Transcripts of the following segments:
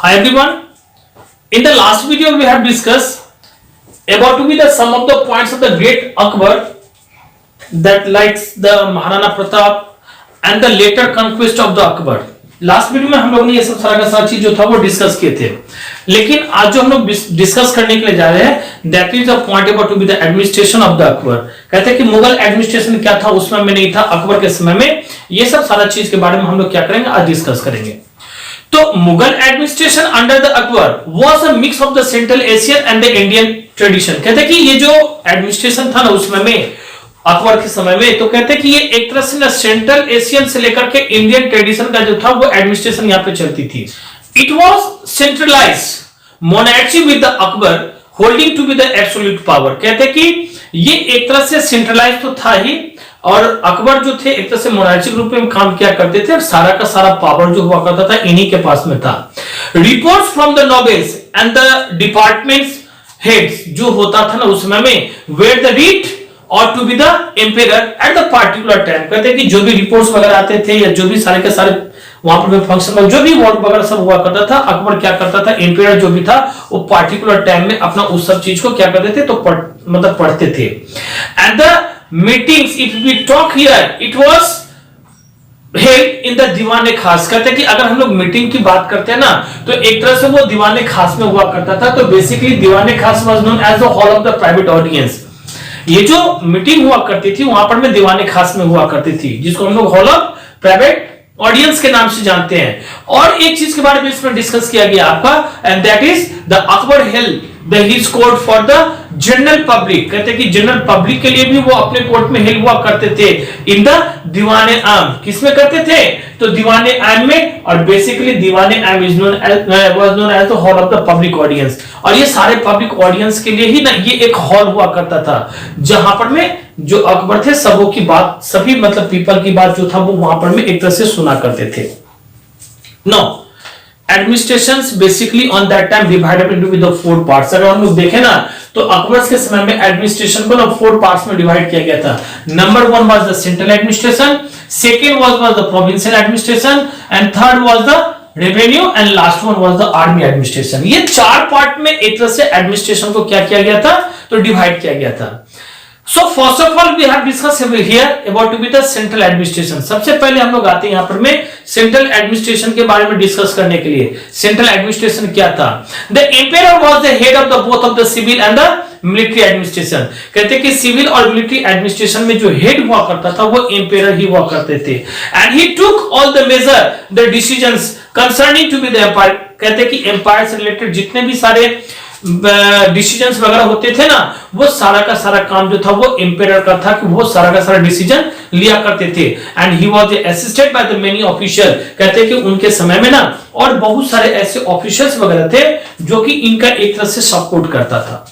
Hi everyone. In the last video we have discussed about to be the some of the points of the great Akbar that likes the Maharana Pratap and the later conquest of the Akbar. Last video में हम लोगों ने ये सब सारा का सारा चीज जो था वो डिस्कस किए थे, लेकिन आज जो हम लोग डिस्कस करने के लिए जा रहे हैं that is a point about to be the administration of the Akbar. कहते हैं कि मुगल एडमिनिस्ट्रेशन क्या था उस समय में नहीं था, अकबर के समय में। ये सब सारा चीज के बारे में हम लोग क्या करेंगे, आज डिस्कस करेंगे। तो Mughal administration under the Akbar was a mix of the central Asian and the Indian tradition. कहते हैं कि ये जो एडमिनिस्ट्रेशन था ना उस समय में, अकबर के समय में, तो कहते हैं कि ये एक तरह से ना सेंट्रल एशियन से लेकर के इंडियन ट्रेडिशन का जो था वो एडमिनिस्ट्रेशन यहाँ पे चलती थी। It was centralised monarchy with the Akbar holding to be the absolute power. कहते हैं कि ये एक तरह से सेंट्रलाइज तो था ही, और अकबर जो थे एक तरह से मोनार्ची रूप में काम किया करते थे, और सारा का सारा पावर जो हुआ करता था इन्हीं के पास में था। Reports from the nobles and the departments heads जो होता था ना उस समय में, वेयर द रीट और to be the emperor at the particular time. कहते हैं कि जो भी रिपोर्ट्स वगैरह आते थे या जो भी सारे के सारे वहां पर फंक्शन जो भी वोट वगैरह सब हुआ करता था, अकबर क्या करता था, एम्पेरर जो भी था वो पार्टिकुलर टाइम में अपना उस सब चीज को क्या करते थे, तो मतलब पढ़ते थे। And the meetings if we talk here it was held in the Diwane Khas. कहते हैं कि अगर हम लोग मीटिंग की बात करते हैं ना तो एक तरह से वो दीवाने खास में हुआ करता था। तो basically Diwane Khas was known as the hall of the private audience. ये जो मीटिंग हुआ करती थी वहां पर में दीवाने खास में हुआ करती थी, जिसको हम लोग हॉल ऑफ प्राइवेट ऑडियंस के नाम से जानते हैं। और एक चीज के बारे में इसमें डिस्कस किया गया आपका, and that is the Akbar held the his court for the general public. कहते हैं कि जनरल पब्लिक के लिए भी वो अपने कोर्ट में हेल्ड हुआ करते थे इन द दीवाने आम। किसमें करते थे, तो दीवाने आम में। और basically Diwane Aam is known was known as the hall of the public audience. और ये सारे पब्लिक ऑडियंस के लिए ही ना ये एक हॉल हुआ करता था, जहां पर में जो अकबर थे सबों की बात, सभी मतलब पीपल की बात जो था वो वहां पर में एक तरह से सुना करते थे। No administrations basically on that time divided into the 4 parts. अगर हम लोग देखें ना तो अकबर के समय में एडमिनिस्ट्रेशन को ना 4 पार्ट्स में डिवाइड किया गया था। Number 1 was the central administration, second was the provincial administration, and third was the revenue, and last one was the army administration. ये 4 पार्ट में एक तरह से एडमिनिस्ट्रेशन को क्या किया गया था, तो डिवाइड किया गया था। So first of all we have discussed here about to be the central administration। सबसे पहले हम लोग आते हैं यहाँ पर में सेंट्रल एडमिनिस्ट्रेशन के बारे में डिस्कस करने के लिए। सेंट्रल एडमिनिस्ट्रेशन क्या था, the emperor was the head of the both of the civil and the military administration. कहते हैं कि सिविल और मिलिट्री एडमिनिस्ट्रेशन में जो हेड हुआ करता था वो एम्पेरर ही हुआ करते थे। And he took all the major the decisions concerning to be the empire. कहते हैं कि एम्पायर से रिलेटेड जितने भी सारे डिसीजंस वगैरह होते थे ना, वो सारा का सारा काम जो था वो एम्पेरर का था कि वो सारा का सारा डिसीजन लिया करते थे। And he was assisted by the many official. कहते हैं कि उनके समय में ना और बहुत सारे ऐसे ऑफिशियल्स वगैरह थे जो कि इनका एक तरह से सपोर्ट करता था।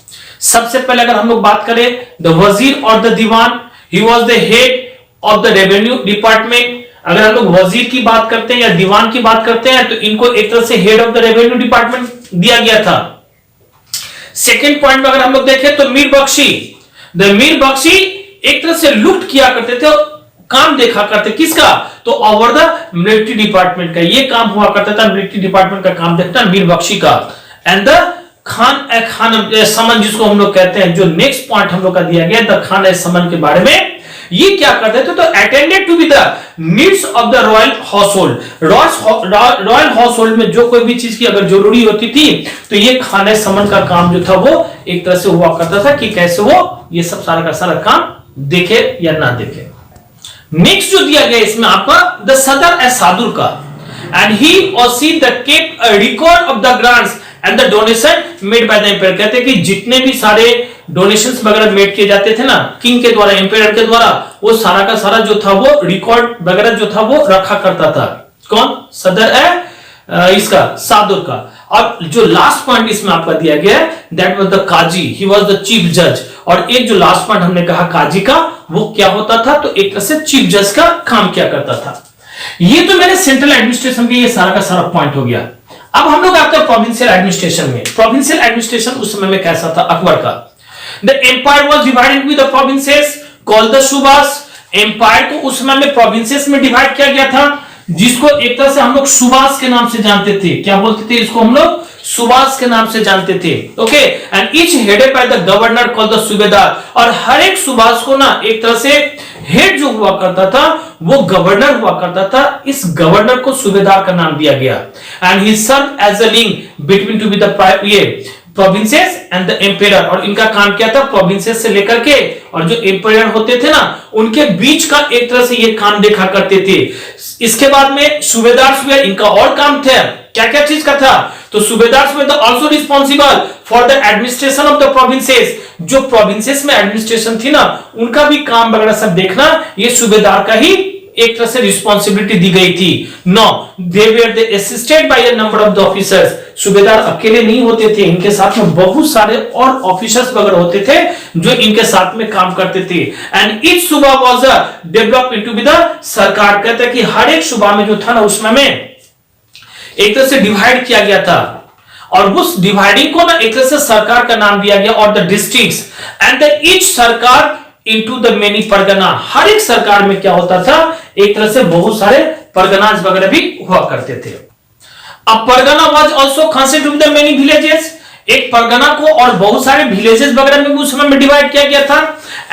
सबसे पहले अगर हम लोग बात करें द वजीर और द दीवान, he was the head of the revenue department. अगर हम लोग वजीर की बात करते हैं या दीवान की बात करते हैं तो इनको एक तरह से head of the revenue department दिया गया था। सेकेंड पॉइंट में अगर हम लोग देखें तो मीर बख्शी, द मीर बख्शी एक तरह से लुट किया करते थे, काम देखा करते किसका, तो ओवर द मिलिट्री डिपार्टमेंट का ये काम हुआ करता था, मिलिट्री डिपार्टमेंट का काम देखता मीर बख्शी का। एंड द खान समन जिसको हम लोग कहते हैं, जो नेक्स्ट पॉइंट हम लोग का दिया गया द खान समन के बारे में, ये क्या करते थे, तो attended to be the needs of the royal household. Royal household में जो कोई भी चीज की अगर जरूरी होती थी तो ये खाने समन का काम जो था वो एक तरह से हुआ करता था कि कैसे वो ये सब सारा का सारा काम देखे या ना देखे। नेक्स्ट जो दिया गया इसमें आपका द सदर ए सादुर का, and he also the kept a record of the grants and the donation made by the empire. कहते हैं कि जितने भी सारे डोनेशंस वगैरह मेड किए जाते थे ना किंग के द्वारा, एम्पायर के द्वारा, वो सारा का सारा जो था वो रिकॉर्ड वगैरह जो था वो रखा करता था। कौन, सदर है इसका सादुर का। और जो लास्ट पॉइंट इसमें आपका दिया गया है दैट वाज द काजी, ही वाज द चीफ जज। और एक जो लास्ट पॉइंट हमने कहा काजी का, वो क्या होता था, तो एक तरह से चीफ जज का काम किया करता था। ये तो मैंने सेंट्रल एडमिनिस्ट्रेशन के ये सारा का सारा पॉइंट हो गया। अब हम लोग आते हैं प्रोविंशियल एडमिनिस्ट्रेशन में। प्रोविंशियल एडमिनिस्ट्रेशन उस समय में कैसा था अकबर का, the empire was divided with the provinces called the subas. Empire को उस समय में प्रोविंसेस में डिवाइड किया गया था जिसको एक तरह से हम लोग सुभाष के नाम से जानते थे। क्या बोलते थे इसको हम लोग? सुभाष के नाम से जानते थे। Okay, and each headed by the governor called the सूबेदार, और हर एक सुभाष को ना एक तरह से हेड जो हुआ करता था वो गवर्नर हुआ करता था। इस गवर्नर को सूबेदार का नाम दिया गया। And he serve as a link between to be the provinces and the empire, और इनका काम क्या था? प्रोविंसेस से लेकर के और जो एम्पायर होते थे ना उनके बीच का एक तरह से ये काम देखा करते थे। इसके बाद में सूबेदार इनका और काम था, क्या क्या चीज का था? तो सूबेदार also responsible for the administration of the provinces, जो प्रोविंसेस में एडमिनिस्ट्रेशन थी ना उनका भी काम वगैरह सब देखना ये सूबेदार का ही एक तरह से रिस्पॉन्सिबिलिटी दी गई थी। No, they were they assisted by a number of the officers, सूबेदार अकेले नहीं होते थे, इनके साथ में बहुत सारे और ऑफिसर्स वगैरह होते थे जो इनके साथ में काम करते थे। एंड ईच सूबा was develop into be the सरकार, कहते हैं कि हर एक सूबा में जो था ना उसमें में एक तरह से डिवाइड किया गया था, और उस डिवाइडिंग को ना एक तरह से सरकार का नाम दिया गया, और the districts and the each सरकार इनटू द मेनी परगना, हर एक सरकार में क्या होता था? एक तरह से बहुत सारे परगनाज वगैरह भी हुआ करते थे। अब Pargana was also consisted of the many villages, एक परगना को और बहुत सारे विलेजेस वगैरह में उस समय में डिवाइड किया गया था।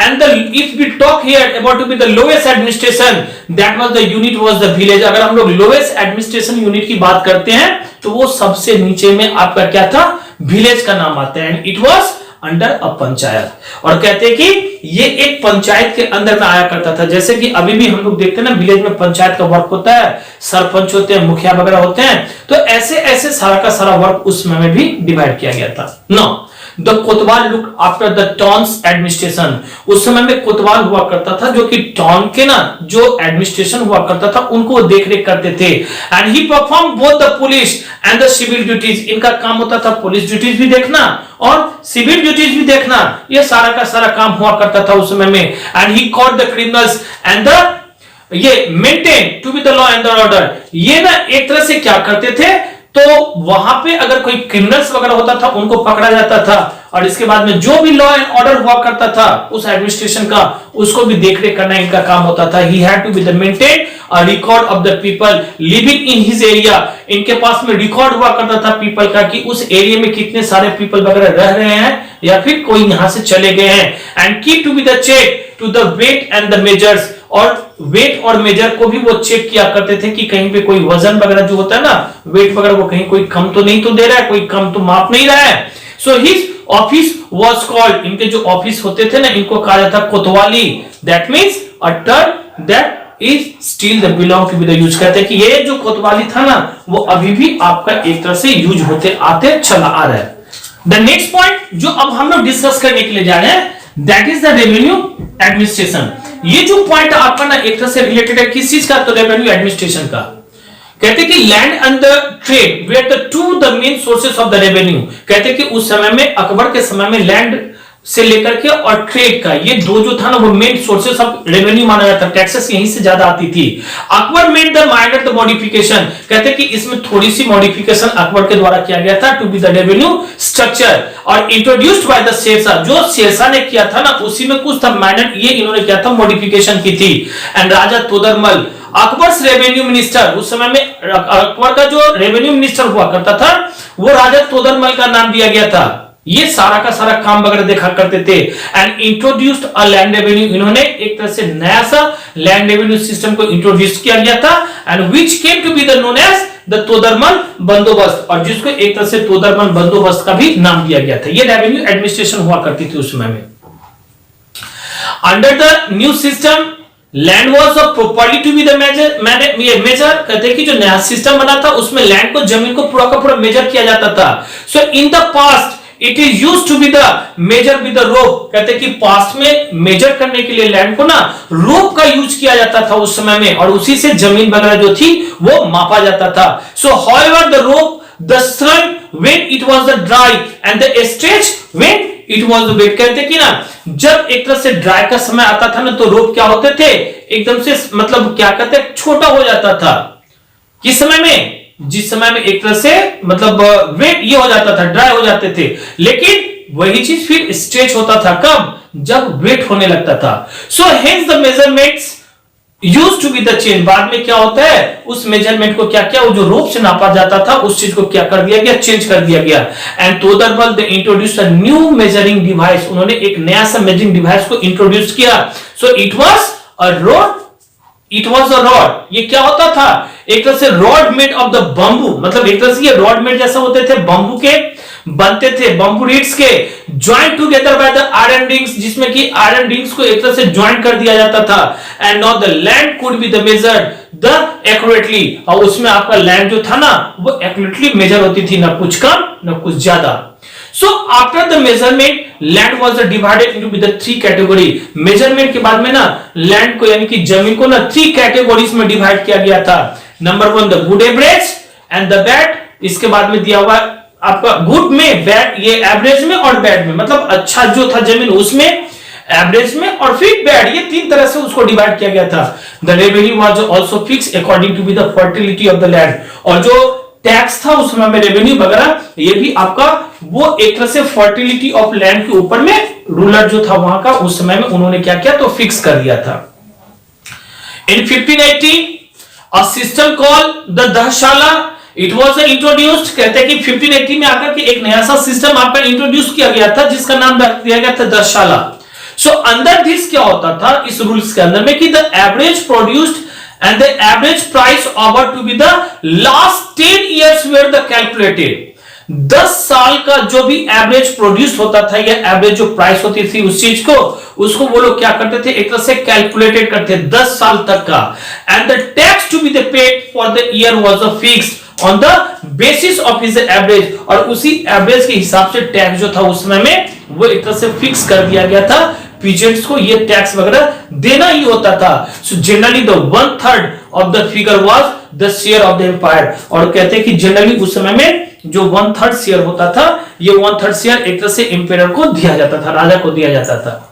And the if we talk here about to be the lowest administration that was the unit was the village, अगर हम लोग लोएस्ट एडमिनिस्ट्रेशन यूनिट की बात करते हैं तो वो सबसे नीचे में आपका क्या था? विलेज का नाम आता है। And it was under a panchayat, और कहते हैं कि ये एक पंचायत के अंदर में आया करता था। जैसे कि अभी भी हम लोग देखते हैं ना विलेज में पंचायत का वर्क होता है, सरपंच होते हैं, मुखिया वगैरह होते हैं, तो ऐसे ऐसे सारा का सारा वर्क उस समय में भी डिवाइड किया गया था। No, the Kotwal look after the towns administration, उस समय में कोतवाल हुआ करता था जो कि टाउन के ना जो एडमिनिस्ट्रेशन हुआ करता था उनको देख रेख करते थे। And he perform both the police and the civil duties, इनका काम होता था पुलिस ड्यूटीज भी देखना और सिविल ड्यूटीज भी देखना, ये सारा का सारा काम हुआ करता था उस समय में। And he caught the criminals and the ये maintain to be the law and the order, ये ना एक तरह से क्या करते थे? तो वहां पे अगर कोई क्रिमिनल्स वगैरह होता था उनको पकड़ा जाता था, और इसके बाद में जो भी लॉ एंड ऑर्डर हुआ करता था उस एडमिनिस्ट्रेशन का उसको भी देखरेख करना इनका काम होता था। He had to be the maintain a record of the people living in his area, इनके पास में रिकॉर्ड हुआ करता था पीपल का कि उस एरिया में कितने सारे पीपल वगैरह रह रहे हैं या फिर कोई यहां से चले गए हैं। And keep to be the check to the weight and the measures, और वेट और मेजर को भी वो चेक किया करते थे कि कहीं पे कोई वजन वगैरह जो होता है ना वेट वगैरह वो कहीं कोई कम तो नहीं तो दे रहा है, कोई कम तो माप नहीं रहा है। So his office was called, इनके जो ऑफिस होते थे ना इनको कहा जाता कोतवाली, that means a term that is still the belong to be the use, कहते हैं कि ये जो कोतवाली था ना वो अभी भी आपका एक तरह से यूज होते आते चला आ रहा है। द नेक्स्ट पॉइंट जो अब हम लोग डिस्कस करने के लिए जा रहे हैं that is the revenue administration. ये जो पॉइंट आपका ना एक तरह से रिलेटेड है किस चीज का? तो रेवेन्यू एडमिनिस्ट्रेशन का। कहते हैं कि land and the trade were the to the main sources of the revenue, कहते हैं कि उस समय में अकबर के समय में लैंड से लेकर के और ट्रेड का ये दो जो था ना वो मेन सोर्सेस ऑफ रेवेन्यू माना जाता, टैक्सेस यहीं से ज्यादा आती थी। Akbar made the minor the modification, कहते हैं कि इसमें थोड़ी सी मॉडिफिकेशन अकबर के द्वारा किया गया था to be the revenue structure, और इंट्रोड्यूस्ड बाय द शेरशाह, जो शेरशाह ने किया था ना उसी में कुछ था माइनर, ये इन्होंने किया था मॉडिफिकेशन की थी। And Raja Todarmal Akbar revenue minister, उस समय में अकबर का जो रेवेन्यू मिनिस्टर हुआ करता था वो राजा तोदरमल का नाम दिया गया था। ये सारा का सारा काम वगैरह देखा करते थे। And introduced a land revenue, इन्होंने एक तरह से नया सा लैंड रेवेन्यू सिस्टम को इंट्रोड्यूस किया गया था। And which came to be the known as the Todarmal Bandobast, और जिसको एक तरह से तोदरमल बंदोबस्त का भी नाम दिया गया था। ये रेवेन्यू एडमिनिस्ट्रेशन हुआ करती थी उस समय में। Under the new system land was properly to be the measure, कहते हैं कि जो नया सिस्टम बना था उसमें लैंड को जमीन को पूरा का पूरा मेजर किया जाता था। So in the past it is use to be the measure with the rope, कहते हैं कि पास्ट में मेजर करने के लिए लैंड को ना रोप का यूज किया जाता था उस समय में, और उसी से जमीन वगैरह जो थी वो मापा जाता था। So however the rope the sun when it was the dry and the stretch when it was the wet, कहते हैं कि ना जब एक तरह से ड्राई का समय आता था ना तो रोप क्या होते थे एकदम से मतलब क्या कहते हैं छोटा हो जाता था। किस समय में? जिस समय में एक तरह से मतलब वेट ये हो जाता था, ड्राई हो जाते थे, लेकिन वही चीज फिर स्ट्रेच होता था कब? जब वेट होने लगता था। So hence the measurements use to be the change, बाद में क्या होता है उस मेजरमेंट को क्या किया, वो जो रोप से नापा जाता था उस चीज को क्या कर दिया गया, चेंज कर दिया गया। And Todarmal they introduce a new measuring device, उन्होंने एक नया सा मेजरिंग डिवाइस को इंट्रोड्यूस किया। So it was a rod, it was a rod, ये क्या होता था, एक तरह से rod made of the bamboo, मतलब एक तरह से ये रॉड मेड जैसा होते थे, बंबू के बनते थे, बंबू रीड्स के, joint together by the iron rings, जिसमें कि आयरन रिंग्स को एक तरह से ज्वाइंट कर दिया जाता था। And now the land could be the measured the accurately, और उसमें आपका लैंड जो था ना वो एक्यूरेटली मेजर होती थी, ना कुछ कम ना कुछ ज्यादा। So after the measurement, land was divided into the three category. Measurement के बाद में ना land को यानी कि जमीन को ना 3 categories में डिवाइड किया गया था। Number 1 the good average and the bad, इसके बाद में दिया हुआ आपका good में, bad ये average में और bad में, मतलब अच्छा जो था जमीन उसमें, एवरेज में और फिर बैड, ये 3 तरह से उसको डिवाइड किया गया था। The revenue was also fixed according to the fertility of the land, और जो टैक्स था उस समय में रेवेन्यू वगैरह ये भी आपका वो एक तरह से फर्टिलिटी ऑफ लैंड के ऊपर में रूलर जो था वहां का उस समय में उन्होंने क्या किया तो फिक्स कर दिया था। In 1580 a system called the Dahshala it was introduced, कहते हैं कि 1580 में आकर के एक नया सा सिस्टम आपका इंट्रोड्यूस किया गया था जिसका नाम दिया गया था दहशाला। सो अंदर दिस क्या होता था इस रूल्स के अंदर में कि the average produced and the average price over to be the last 10 years were the calculated, 10 साल का जो भी एवरेज प्रोड्यूस होता था या एवरेज जो प्राइस होती थी उस चीज को उसको वो लोग क्या करते थे एक तरह से कैलकुलेटेड करते 10 साल तक का। And the tax to be the paid for the year was fixed on the basis of his average, और उसी एवरेज के हिसाब से टैक्स जो था उस समय में वो एक तरह से फिक्स कर दिया गया था। पीजेंट्स को ये टैक्स वगैरह देना ही होता था। So generally the 1/3 of the figure was the share of the empire, और कहते हैं कि जनरली उस समय में जो 1/3 शेयर होता था ये 1/3 शेयर एक तरह से एम्पायर को दिया जाता था, राजा को दिया जाता था।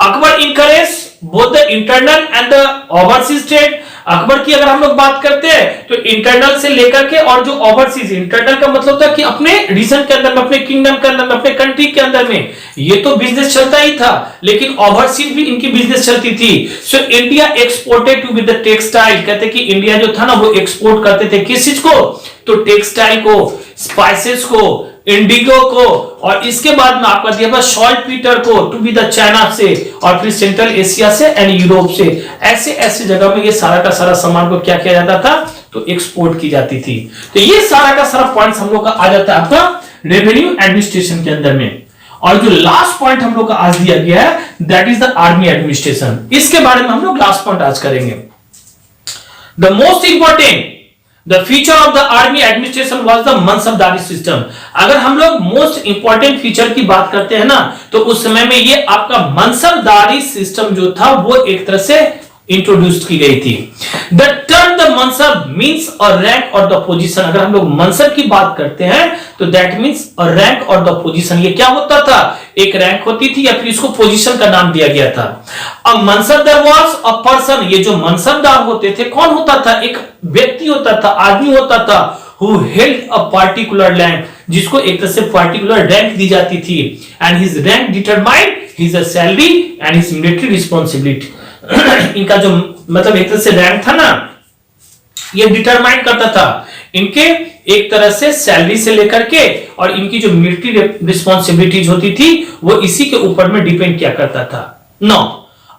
Akbar encourage both the internal and the overseas trade, Akbar की अगर हम लोग बात करते हैं तो इंटरनल से लेकर के और जो ओवरसीज, इंटरनल का मतलब था कि अपने रीजन के अंदर में, अपने किंगडम के अंदर में, अपने कंट्री के अंदर में ये तो बिजनेस चलता ही था, लेकिन ओवरसीज भी इनकी बिजनेस चलती थी। सो India exported to be the textile, कहते कि इंडिया जो था ना वो एक्सपोर्ट करते थे किस चीज को तो टेक्सटाइल को, स्पाइसेस को, इंडिगो को, और इसके बाद में आपका दिया था सॉल्ट पीटर को टू बी द चाइना से, और फिर सेंट्रल एशिया से एंड यूरोप से, ऐसे ऐसे जगह में ये सारा का सारा सामान को क्या किया जाता था तो एक्सपोर्ट की जाती थी। तो ये सारा का सारा पॉइंट हम लोग का आ जाता है आपका रेवेन्यू एडमिनिस्ट्रेशन के अंदर में। और जो लास्ट पॉइंट हम लोग का आज दिया गया है that is the army administration, इसके बारे में हम लोग लास्ट पॉइंट आज करेंगे। The most important The feature of the army administration was the मनसबदारी system. अगर हम लोग मोस्ट इंपॉर्टेंट फीचर की बात करते हैं ना तो उस समय में ये आपका मनसबदारी सिस्टम जो था वो एक तरह से इंट्रोड्यूस की गई थी। The term the mansab means a rank और द पोजीशन, अगर हम लोग मनसब की बात करते हैं तो दैट मीन्स अ रैंक और द पोजीशन, ये क्या होता था एक रैंक होती थी या फिर इसको पोजीशन का नाम दिया गया था। अब मनसबदार वाज अ पर्सन, ये जो मनसबदार होते थे कौन होता था एक व्यक्ति होता था, आदमी होता था, who held a particular rank, जिसको एक तरह से पार्टिकुलर रैंक दी जाती थी, and his rank determined his salary and his military responsibility। इनका जो मतलब एक तरह से रैंक था ना ये डिटरमाइन करता था इनके एक तरह से सैलरी से लेकर के, और इनकी जो मिलिट्री रिस्पॉन्सिबिलिटीज होती थी वो इसी के ऊपर में डिपेंड किया करता था। No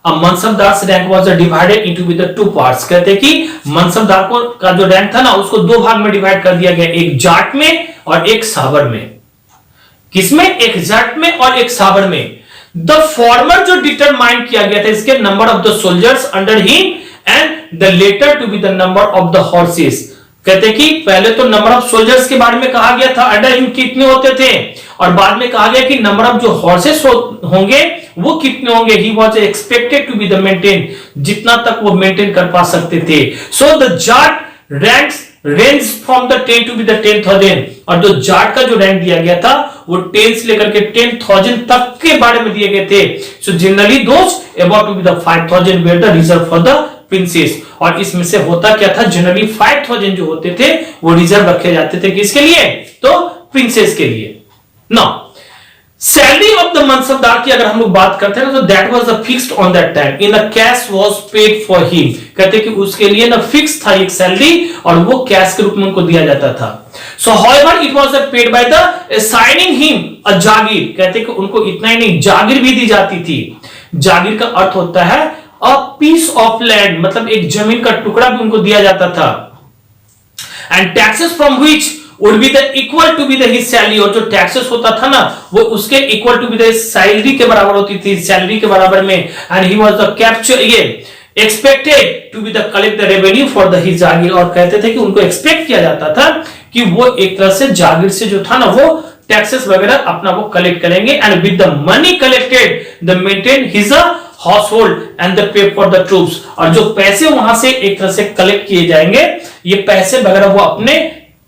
mansabdar rank was divided into with the 2 parts, कहते हैं कि मनसबदार को का जो रैंक था ना उसको 2 भाग में डिवाइड कर दिया गया, एक जाट में और एक साबर में। किसमें? एक जाट में और एक साबर में। द फॉर्मर जो डिटरमाइन किया गया था इसके number of the soldiers under him and the letter to be the number of the horses, कहते कि पहले तो नंबर ऑफ सोल्जर्स के बारे में कहा गया था अंडर हिम कितने होते थे, और बाद में कहा गया कि नंबर ऑफ जो हॉर्सेस होंगे वो कितने होंगे। He was expected to be the maintain, जितना तक वो मेंटेन कर पा सकते थे। So the zat ranks range from the 10 to be the 10,000, और जो जाट का जो रैंक दिया गया था वो 10 से लेकर के 10,000 तक के बारे में दिए गए थे। सो जनरली दोस्त about to be the 5,000 were the reserve for the princes, और इसमें से होता क्या था जनरली 5,000 जो होते थे वो रिजर्व रखे जाते थे किसके लिए तो प्रिंसेस के लिए। Now salary of the mansabdar की अगर हम लोग बात करते हैं तो that was the fixed on that time in a cash was paid for him. कहते कि उसके लिए ना फिक्स था एक सैलरी और वो कैश के रूप में उनको दिया जाता था। So however it was paid by the assigning him a jagir. कहते कि उनको इतना ही नहीं, जागीर भी दी जाती थी। जागीर का अर्थ होता है अ पीस ऑफ लैंड, मतलब एक जमीन का टुकड़ा भी उनको दिया जाता था। And taxes from which would be the equal to be the his salary, और जो टैक्सेस होता था ना वो उसके equal to be the salary के बराबर होती थी, सैलरी के बराबर में। And he was the capture ये expected to be the collect the revenue for the his jagir, और कहते थे कि उनको एक्सपेक्ट किया जाता था कि वो एक तरह से जागीर से जो था ना वो टैक्सेस वगैरह अपना वो कलेक्ट करेंगे। And with the money collected the maintain his house hold and the pay for the troops, और जो पैसे वहां से एक तरह से कलेक्ट किए जाएंगे ये पैसे वगैरह वो अपने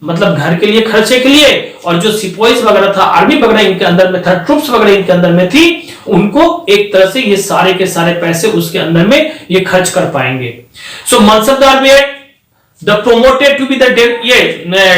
मतलब घर के लिए खर्चे के लिए, और जो सिपाही वगैरह था, आर्मी वगैरह इनके अंदर में था, ट्रूप्स वगैरह इनके अंदर में थी, उनको एक तरह से ये सारे के सारे पैसे उसके अंदर में ये खर्च कर पाएंगे। सो मनसबदार में the promoted to be the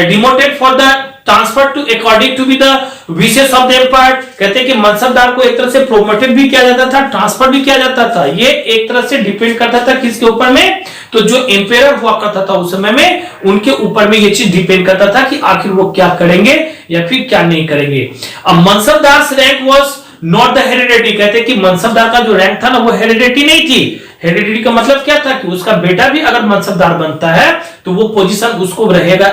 demoted for the transfer to according to be the wishes of the empire. कहते हैं कि मनसबदार को एक तरह से प्रोमोटेड भी किया जाता था, ट्रांसफर भी किया जाता था। ये एक तरह से डिपेंड करता था किसके ऊपर में, तो जो एम्पायर हुआ करता था उस समय में उनके ऊपर में ये चीज डिपेंड करता था कि आखिर वो क्या करेंगे या फिर क्या नहीं करेंगे। अब mansabdar rank was not the heredity. कहते हैं कि मनसबदार का जो रैंक था ना वो हेरिडिटी नहीं थी। हेरिडिटी का मतलब क्या था कि उसका बेटा भी अगर मनसबदार बनता है तो वो पोजीशन उसको रहेगा,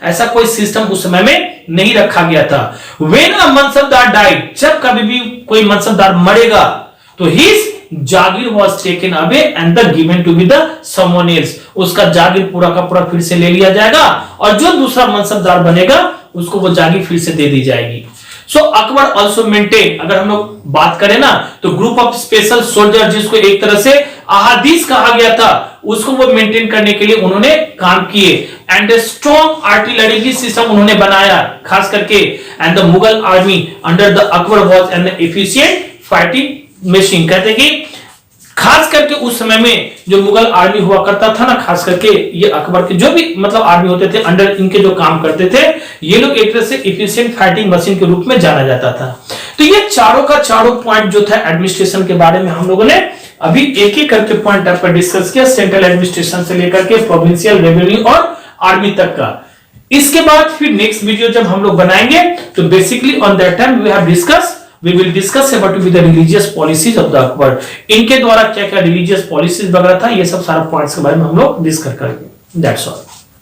ऐसा कोई सिस्टम उस समय में नहीं रखा गया था। व्हेन अ मनसबदार डाइड, जब कभी भी कोई मनसबदार मरेगा तो his jagir was taken away and the given to be the someone else. उसका जागीर पूरा का पूरा फिर से ले लिया जाएगा और जो दूसरा मनसबदार बनेगा उसको वो जागीर फिर से दे दी जाएगी। सो अकबर ऑल्सो मेंटेन, अगर हम लोग बात करें ना तो ग्रुप ऑफ स्पेशल सोल्जर जिसको एक तरह से अहादीस कहा गया था उसको वो मेंटेन करने के लिए उन्होंने काम किए। एंड स्ट्रॉन्ग आर्टिलरी सिस्टम उन्होंने बनाया खास करके। And the Mughal army under the Akbar was an efficient fighting machine. कहते कि खास करके उस समय में जो मुगल आर्मी हुआ करता था ना, खास करके ये अकबर के जो भी मतलब आर्मी होते थे अंडर इनके जो काम करते थे ये लोग एक तरह से एफिशिएंट फाइटिंग मशीन के रूप में जाना जाता था। तो ये चारों का चारों पॉइंट जो था एडमिनिस्ट्रेशन के बारे में हम लोगों ने अभी एक एक करके पॉइंट आप पर डिस्कस किया, सेंट्रल एडमिनिस्ट्रेशन से लेकर के प्रोविंशियल, रेवेन्यू और आर्मी तक का। इसके बाद फिर नेक्स्ट वीडियो जब हम लोग बनाएंगे तो basically on that time we will discuss about the religious policies of the Akbar। इनके द्वारा क्या क्या रिलीजियस पॉलिसीज वगैरह था ये सब सारा पॉइंट्स के बारे में हम लोग डिस्कस करेंगे। That's all.